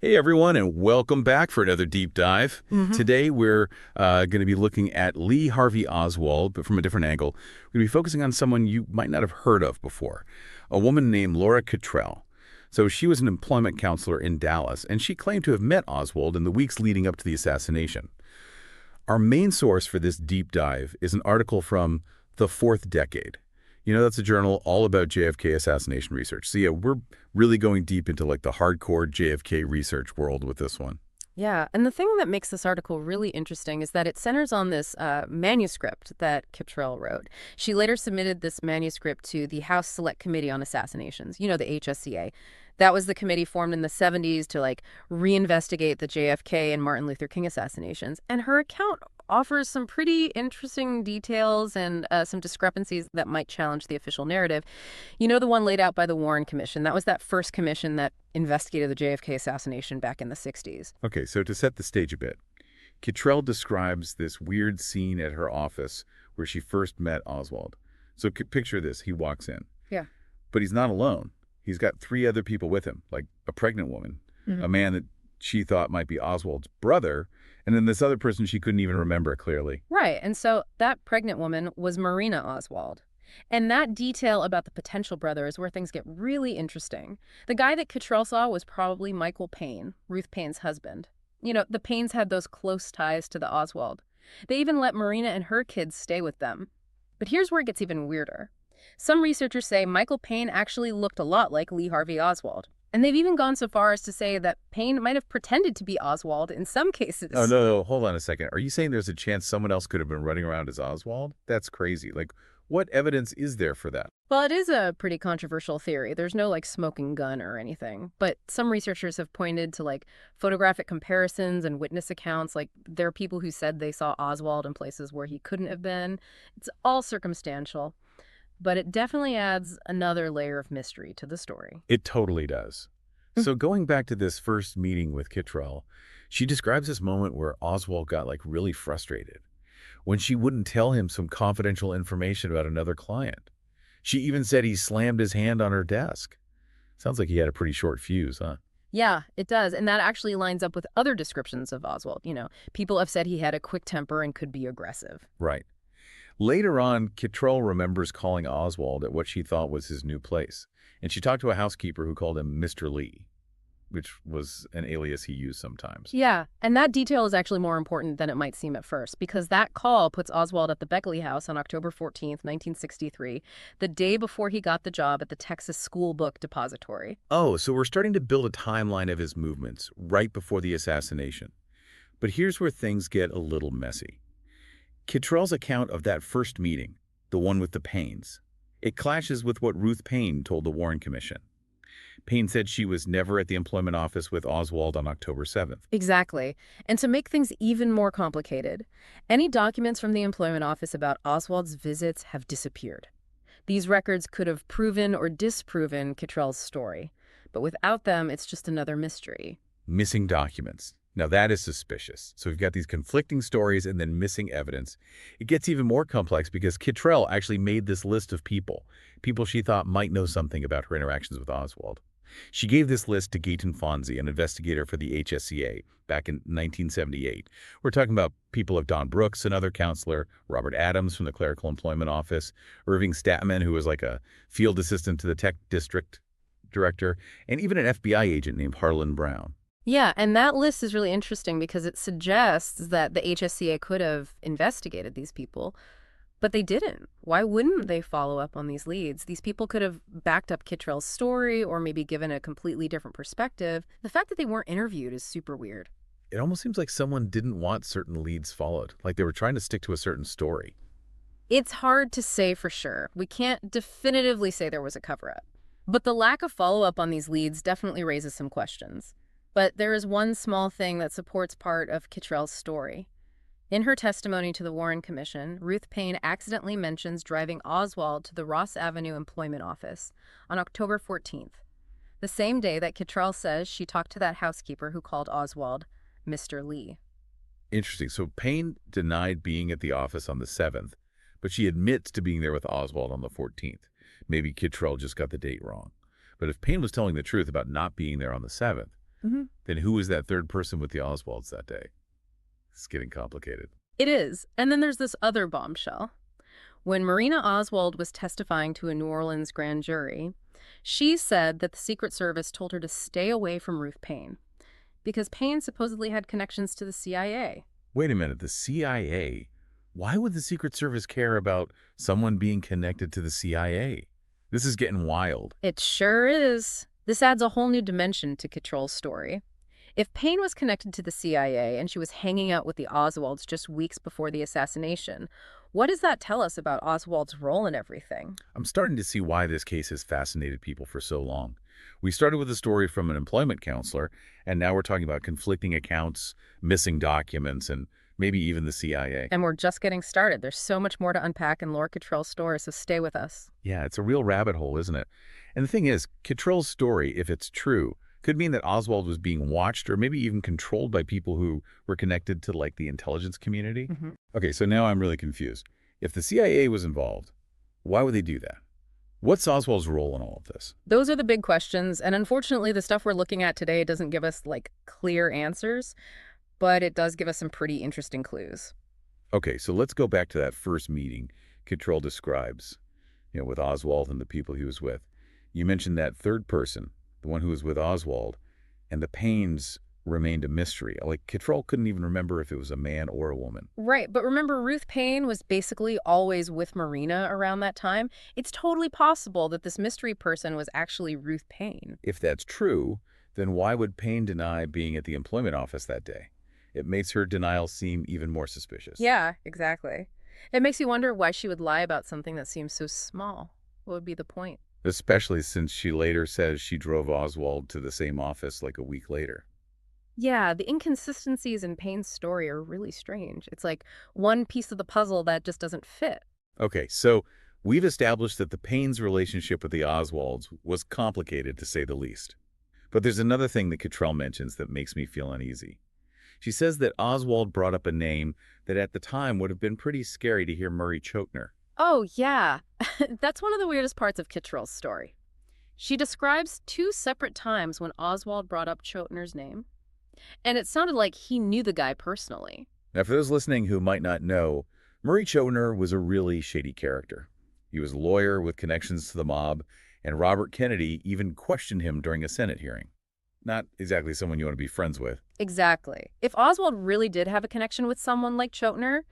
Hey everyone, and welcome back for another deep dive. hmm Today we're going to be looking at Lee Harvey Oswald, but from a different angle. We're going to be focusing on someone you might not have heard of before, a woman named Laura Cottrell. So she was an employment counselor in Dallas, and she claimed to have met Oswald in the weeks leading up to the assassination. Our main source for this deep dive is an article from The Fourth Decade. You know, that's a journal all about JFK assassination research. So yeah, we're really going deep into like the hardcore JFK research world with this one. Yeah, and the thing that makes this article really interesting is that it centers on this manuscript that Kittrell wrote. She later submitted this manuscript to the House Select Committee on Assassinations, the HSCA. That was the committee formed in the 70s to reinvestigate the JFK and Martin Luther King assassinations. And her account offers some pretty interesting details and some discrepancies that might challenge the official narrative. You know, the one laid out by the Warren Commission. That was that first commission that investigated the JFK assassination back in the 60s. Okay, so to set the stage a bit, Cottrell describes this weird scene at her office where she first met Oswald. So picture this, he walks in, Yeah. but he's not alone. He's got three other people with him, like a pregnant woman, a man that she thought might be Oswald's brother, and then this other person she couldn't even remember clearly. Right. And so that pregnant woman was Marina Oswald. And that detail about the potential brother is where things get really interesting. The guy that Cottrell saw was probably Michael Payne, Ruth Payne's husband. You know, the Paynes had those close ties to the Oswald. They even let Marina and her kids stay with them. But here's where it gets even weirder. Some researchers say Michael Payne actually looked a lot like Lee Harvey Oswald. And they've even gone so far as to say that Payne might have pretended to be Oswald in some Oh, cases. no, hold on a second. Are you saying there's a chance someone else could have been running around as Oswald? That's crazy. Like, what evidence is there for that? Well, it is a pretty controversial theory. There's no smoking gun or anything. But some researchers have pointed to photographic comparisons and witness accounts. Like there are people who said they saw Oswald in places where he couldn't have been. It's all circumstantial, but it definitely adds another layer of mystery to the story. It totally does. So going back to this first meeting with Cottrell, she describes this moment where Oswald got really frustrated when she wouldn't tell him some confidential information about another client. She even said he slammed his hand on her desk. Sounds like he had a pretty short fuse, huh? Yeah, it does. And that actually lines up with other descriptions of Oswald. People have said he had a quick temper and could be aggressive. Right. Later on, Cottrell remembers calling Oswald at what she thought was his new place, and she talked to a housekeeper who called him Mr. Lee, which was an alias he used sometimes. Yeah, and that detail is actually more important than it might seem at first, because that call puts Oswald at the Beckley house on October 14th, 1963, the day before he got the job at the Texas School Book Depository. Oh, so we're starting to build a timeline of his movements right before the assassination. But here's where things get a little messy. Cottrell's account of that first meeting, the one with the Paynes, it clashes with what Ruth Payne told the Warren Commission. Payne said she was never at the employment office with Oswald on October 7th. Exactly. And to make things even more complicated, any documents from the employment office about Oswald's visits have disappeared. These records could have proven or disproven Cottrell's story, but without them, it's just another mystery. Missing documents. Now that is suspicious. So we've got these conflicting stories and then missing evidence. It gets even more complex because Cottrell actually made this list of people she thought might know something about her interactions with Oswald. She gave this list to Gayton Fonzie, an investigator for the HSCA, back in 1978. We're talking about people like Don Brooks, another counselor, Robert Adams from the Clerical Employment Office, Irving Statman, who was like a field assistant to the tech district director, and even an FBI agent named Harlan Brown. Yeah, and that list is really interesting because it suggests that the HSCA could have investigated these people, but they didn't. Why wouldn't they follow up on these leads? These people could have backed up Cottrell's story or maybe given a completely different perspective. The fact that they weren't interviewed is super weird. It almost seems like someone didn't want certain leads followed, like they were trying to stick to a certain story. It's hard to say for sure. We can't definitively say there was a cover-up. But the lack of follow-up on these leads definitely raises some questions. But there is one small thing that supports part of Cottrell's story. In her testimony to the Warren Commission, Ruth Payne accidentally mentions driving Oswald to the Ross Avenue employment office on October 14th, the same day that Cottrell says she talked to that housekeeper who called Oswald Mr. Lee. Interesting. So Payne denied being at the office on the 7th, but she admits to being there with Oswald on the 14th. Maybe Cottrell just got the date wrong. But if Payne was telling the truth about not being there on the 7th, Then who was that third person with the Oswalds that day? It's getting complicated. It is. And then there's this other bombshell. When Marina Oswald was testifying to a New Orleans grand jury, she said that the Secret Service told her to stay away from Ruth Paine because Paine supposedly had connections to the CIA. Wait a minute, the CIA? Why would the Secret Service care about someone being connected to the CIA? This is getting wild. It sure is. This adds a whole new dimension to Kittrell's story. If Paine was connected to the CIA and she was hanging out with the Oswalds just weeks before the assassination, what does that tell us about Oswald's role in everything? I'm starting to see why this case has fascinated people for so long. We started with a story from an employment counselor, and now we're talking about conflicting accounts, missing documents, and maybe even the CIA. And we're just getting started. There's so much more to unpack in Laura Kittrell's story, so stay with us. Yeah, it's a real rabbit hole, isn't it? And the thing is, Kittrell's story, if it's true, could mean that Oswald was being watched or maybe even controlled by people who were connected to, like, the intelligence community. Okay, so now I'm really confused. If the CIA was involved, why would they do that? What's Oswald's role in all of this? Those are the big questions, and unfortunately the stuff we're looking at today doesn't give us, like, clear answers, but it does give us some pretty interesting clues. Okay, so let's go back to that first meeting Kittrell describes, with Oswald and the people he was with. You mentioned that third person, the one who was with Oswald, and the Paines remained a mystery. Like, Kittrell couldn't even remember if it was a man or a woman. Right, but remember, Ruth Paine was basically always with Marina around that time. It's totally possible that this mystery person was actually Ruth Paine. If that's true, then why would Paine deny being at the employment office that day? It makes her denial seem even more suspicious. Yeah, exactly. It makes you wonder why she would lie about something that seems so small. What would be the point? Especially since she later says she drove Oswald to the same office like a week later. Yeah, the inconsistencies in Paine's story are really strange. It's like one piece of the puzzle that just doesn't fit. Okay, so we've established that the Paines' relationship with the Oswalds was complicated, to say the least. But there's another thing that Kittrell mentions that makes me feel uneasy. She says that Oswald brought up a name that at the time would have been pretty scary to hear Murray Chotiner. Oh, yeah. That's one of the weirdest parts of Kittrell's story. She describes two separate times when Oswald brought up Chotiner's name, and it sounded like he knew the guy personally. Now, for those listening who might not know, Murray Chotiner was a really shady character. He was a lawyer with connections to the mob, and Robert Kennedy even questioned him during a Senate hearing. Not exactly someone you want to be friends with. Exactly. If Oswald really did have a connection with someone like Chotiner,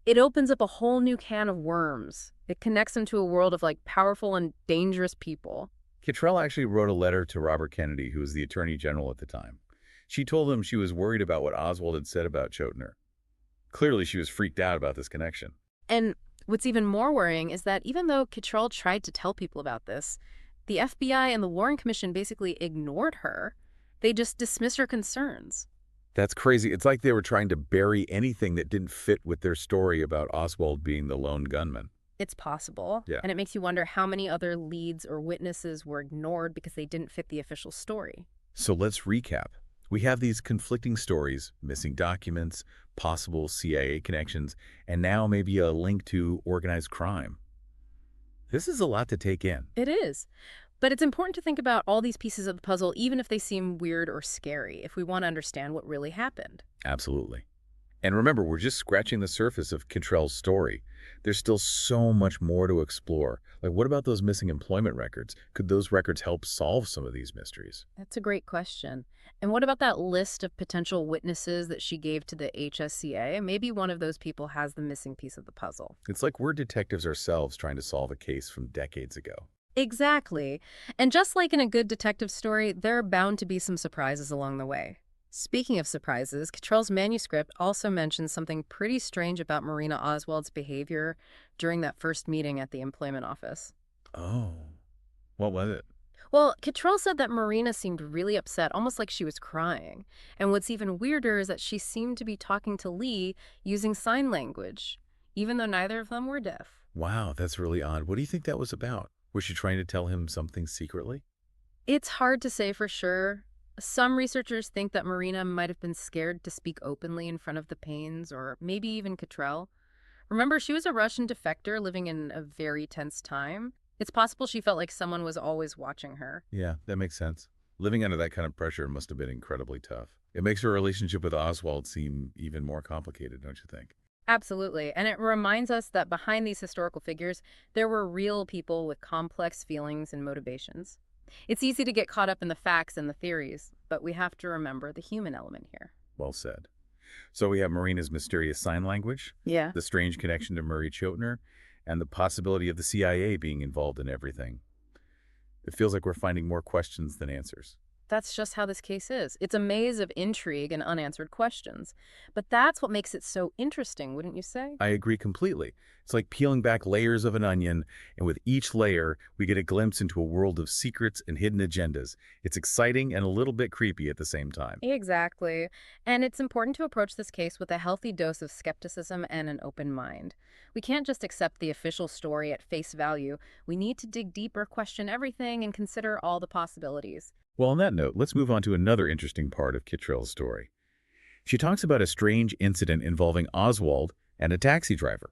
it opens up a whole new can of worms. It connects him to a world of, like, powerful and dangerous people. Kittrell actually wrote a letter to Robert Kennedy, who was the Attorney General at the time. She told him she was worried about what Oswald had said about Chotiner. Clearly, she was freaked out about this connection. And what's even more worrying is that even though Kittrell tried to tell people about this, the FBI and the Warren Commission basically ignored her. They just dismissed her concerns. That's crazy. It's like they were trying to bury anything that didn't fit with their story about Oswald being the lone gunman. It's possible. Yeah. And it makes you wonder how many other leads or witnesses were ignored because they didn't fit the official story. So let's recap. We have these conflicting stories, missing documents, possible CIA connections, and now maybe a link to organized crime. This is a lot to take in. It is. But it's important to think about all these pieces of the puzzle, even if they seem weird or scary, if we want to understand what really happened. Absolutely. And remember, we're just scratching the surface of Kittrell's story. There's still so much more to explore. Like, what about those missing employment records? Could those records help solve some of these mysteries? That's a great question. And what about that list of potential witnesses that she gave to the HSCA? Maybe one of those people has the missing piece of the puzzle. It's like we're detectives ourselves trying to solve a case from decades ago. Exactly. And just like in a good detective story, there are bound to be some surprises along the way. Speaking of surprises, Kittrell's manuscript also mentions something pretty strange about Marina Oswald's behavior during that first meeting at the employment office. Oh, what was it? Well, Kittrell said that Marina seemed really upset, almost like she was crying. And what's even weirder is that she seemed to be talking to Lee using sign language, even though neither of them were deaf. Wow, that's really odd. What do you think that was about? Was she trying to tell him something secretly? It's hard to say for sure. Some researchers think that Marina might have been scared to speak openly in front of the Paines, or maybe even Kittrell. Remember, she was a Russian defector living in a very tense time. It's possible she felt like someone was always watching her. Yeah, that makes sense. Living under that kind of pressure must have been incredibly tough. It makes her relationship with Oswald seem even more complicated, don't you think? Absolutely. And it reminds us that behind these historical figures, there were real people with complex feelings and motivations. It's easy to get caught up in the facts and the theories, but we have to remember the human element here. Well said. So we have Marina's mysterious sign language, Yeah. the strange connection to Murray Chotiner, and the possibility of the CIA being involved in everything. It feels like we're finding more questions than answers. That's just how this case is. It's a maze of intrigue and unanswered questions. But that's what makes it so interesting, wouldn't you say? I agree completely. It's like peeling back layers of an onion, and with each layer, we get a glimpse into a world of secrets and hidden agendas. It's exciting and a little bit creepy at the same time. Exactly. And it's important to approach this case with a healthy dose of skepticism and an open mind. We can't just accept the official story at face value. We need to dig deeper, question everything, and consider all the possibilities. Well, on that note, let's move on to another interesting part of Kittrell's story. She talks about a strange incident involving Oswald and a taxi driver.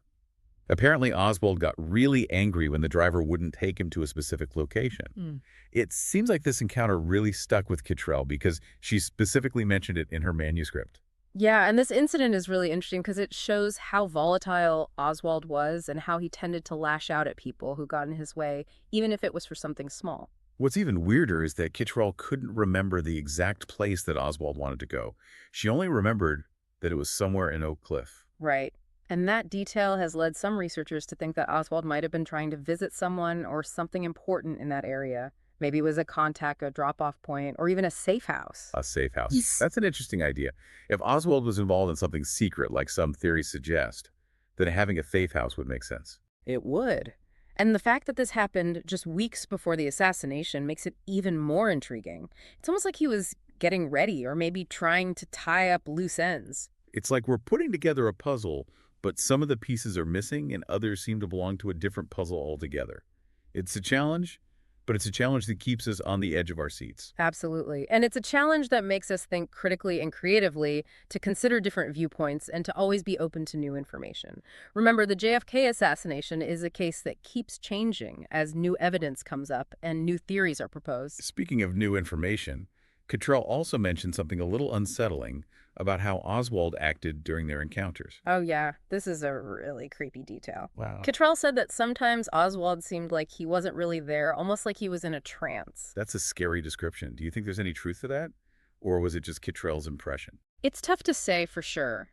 Apparently, Oswald got really angry when the driver wouldn't take him to a specific location. It seems like this encounter really stuck with Kittrell because she specifically mentioned it in her manuscript. Yeah, and this incident is really interesting because it shows how volatile Oswald was and how he tended to lash out at people who got in his way, even if it was for something small. What's even weirder is that Kittrell couldn't remember the exact place that Oswald wanted to go. She only remembered that it was somewhere in Oak Cliff. Right. And that detail has led some researchers to think that Oswald might have been trying to visit someone or something important in that area. Maybe it was a contact, a drop-off point, or even a safe house. A safe house. Yes. That's an interesting idea. If Oswald was involved in something secret, like some theories suggest, then having a safe house would make sense. It would. And the fact that this happened just weeks before the assassination makes it even more intriguing. It's almost like he was getting ready or maybe trying to tie up loose ends. It's like we're putting together a puzzle, but some of the pieces are missing and others seem to belong to a different puzzle altogether. It's a challenge, but it's a challenge that keeps us on the edge of our seats. Absolutely. And it's a challenge that makes us think critically and creatively, to consider different viewpoints, and to always be open to new information. Remember, the JFK assassination is a case that keeps changing as new evidence comes up and new theories are proposed. Speaking of new information, Cottrell also mentioned something a little unsettling about how Oswald acted during their encounters. Oh yeah, this is a really creepy detail. Wow. Cottrell said that sometimes Oswald seemed like he wasn't really there, almost like he was in a trance. That's a scary description. Do you think there's any truth to that? Or was it just Cottrell's impression? It's tough to say for sure.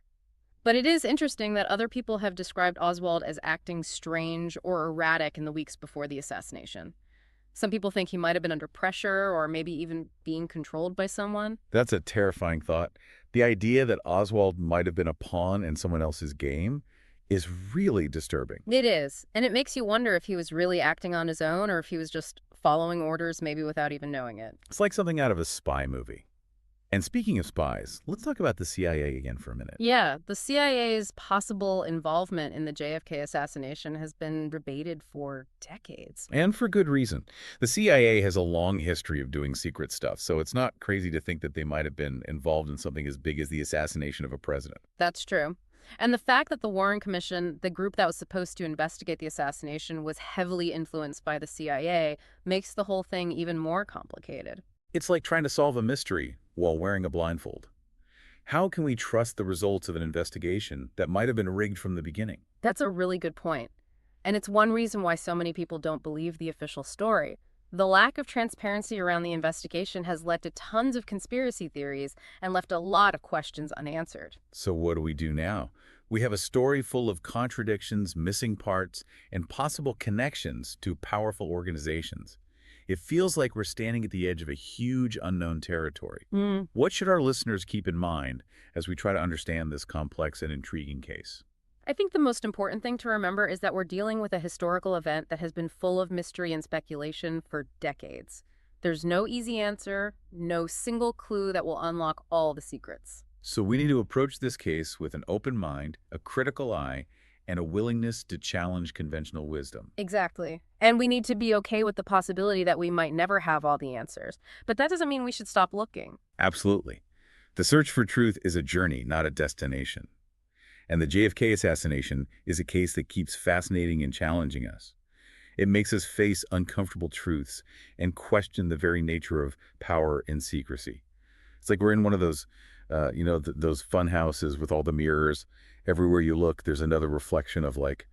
But it is interesting that other people have described Oswald as acting strange or erratic in the weeks before the assassination. Some people think he might have been under pressure or maybe even being controlled by someone. That's a terrifying thought. The idea that Oswald might have been a pawn in someone else's game is really disturbing. It is. And it makes you wonder if he was really acting on his own or if he was just following orders, maybe without even knowing it. It's like something out of a spy movie. And speaking of spies, let's talk about the CIA again for a minute. Yeah, the CIA's possible involvement in the JFK assassination has been debated for decades. And for good reason. The CIA has a long history of doing secret stuff, so it's not crazy to think that they might have been involved in something as big as the assassination of a president. That's true. And the fact that the Warren Commission, the group that was supposed to investigate the assassination, was heavily influenced by the CIA makes the whole thing even more complicated. It's like trying to solve a mystery while wearing a blindfold. How can we trust the results of an investigation that might have been rigged from the beginning? That's a really good point. And it's one reason why so many people don't believe the official story. The lack of transparency around the investigation has led to tons of conspiracy theories and left a lot of questions unanswered. So what do we do now? We have a story full of contradictions, missing parts, and possible connections to powerful organizations. It feels like we're standing at the edge of a huge unknown territory. What should our listeners keep in mind as we try to understand this complex and intriguing case? I think the most important thing to remember is that we're dealing with a historical event that has been full of mystery and speculation for decades. There's no easy answer, no single clue that will unlock all the secrets. So we need to approach this case with an open mind, a critical eye, and a willingness to challenge conventional wisdom. Exactly. And we need to be okay with the possibility that we might never have all the answers. But that doesn't mean we should stop looking. Absolutely. The search for truth is a journey, not a destination. And the JFK assassination is a case that keeps fascinating and challenging us. It makes us face uncomfortable truths and question the very nature of power and secrecy. It's like we're in one of those, those fun houses with all the mirrors. Everywhere you look, there's another reflection of like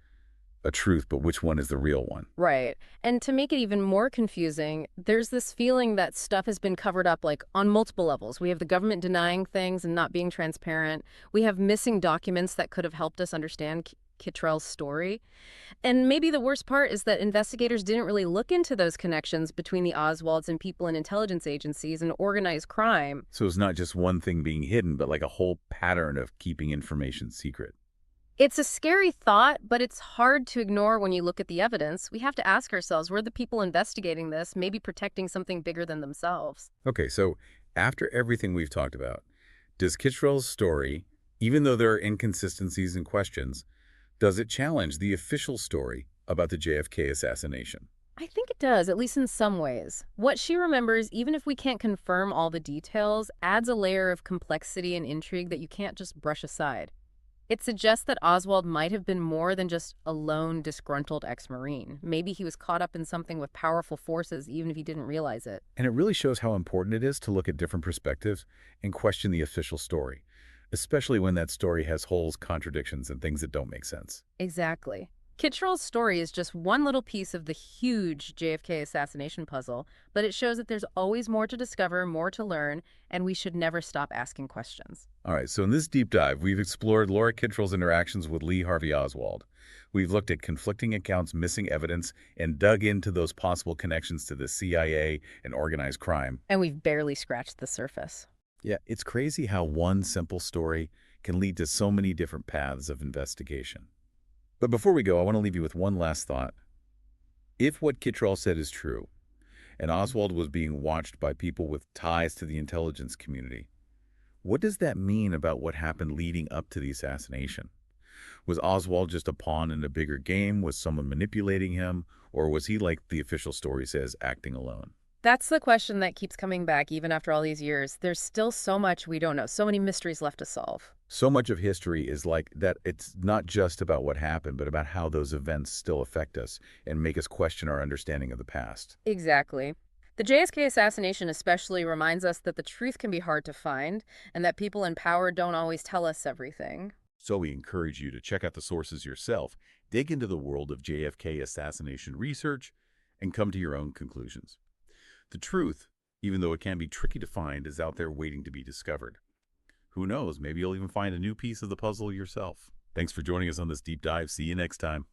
a truth, but which one is the real one? Right. And to make it even more confusing, there's this feeling that stuff has been covered up like on multiple levels. We have the government denying things and not being transparent. We have missing documents that could have helped us understand Kittrell's story. And maybe the worst part is that investigators didn't really look into those connections between the Oswalds and people in intelligence agencies and organized crime. So it's not just one thing being hidden, but like a whole pattern of keeping information secret. It's a scary thought, but it's hard to ignore when you look at the evidence. We have to ask ourselves, were the people investigating this maybe protecting something bigger than themselves? Okay, so after everything we've talked about, does Kittrell's story, even though there are inconsistencies and questions, does it challenge the official story about the JFK assassination? I think it does, at least in some ways. What she remembers, even if we can't confirm all the details, adds a layer of complexity and intrigue that you can't just brush aside. It suggests that Oswald might have been more than just a lone, disgruntled ex-Marine. Maybe he was caught up in something with powerful forces, even if he didn't realize it. And it really shows how important it is to look at different perspectives and question the official story, especially when that story has holes, contradictions, and things that don't make sense. Exactly. Kittrell's story is just one little piece of the huge JFK assassination puzzle, but it shows that there's always more to discover, more to learn, and we should never stop asking questions. All right, so in this deep dive, we've explored Laura Kittrell's interactions with Lee Harvey Oswald. We've looked at conflicting accounts, missing evidence, and dug into those possible connections to the CIA and organized crime. And we've barely scratched the surface. Yeah, it's crazy how one simple story can lead to so many different paths of investigation. But before we go, I want to leave you with one last thought. If what Kittrell said is true, and Oswald was being watched by people with ties to the intelligence community, what does that mean about what happened leading up to the assassination? Was Oswald just a pawn in a bigger game? Was someone manipulating him? Or was he, like the official story says, acting alone? That's the question that keeps coming back even after all these years. There's still so much we don't know, so many mysteries left to solve. So much of history is like that. It's not just about what happened, but about how those events still affect us and make us question our understanding of the past. Exactly. The JFK assassination especially reminds us that the truth can be hard to find and that people in power don't always tell us everything. So we encourage you to check out the sources yourself, dig into the world of JFK assassination research, and come to your own conclusions. The truth, even though it can be tricky to find, is out there waiting to be discovered. Who knows, maybe you'll even find a new piece of the puzzle yourself. Thanks for joining us on this deep dive. See you next time.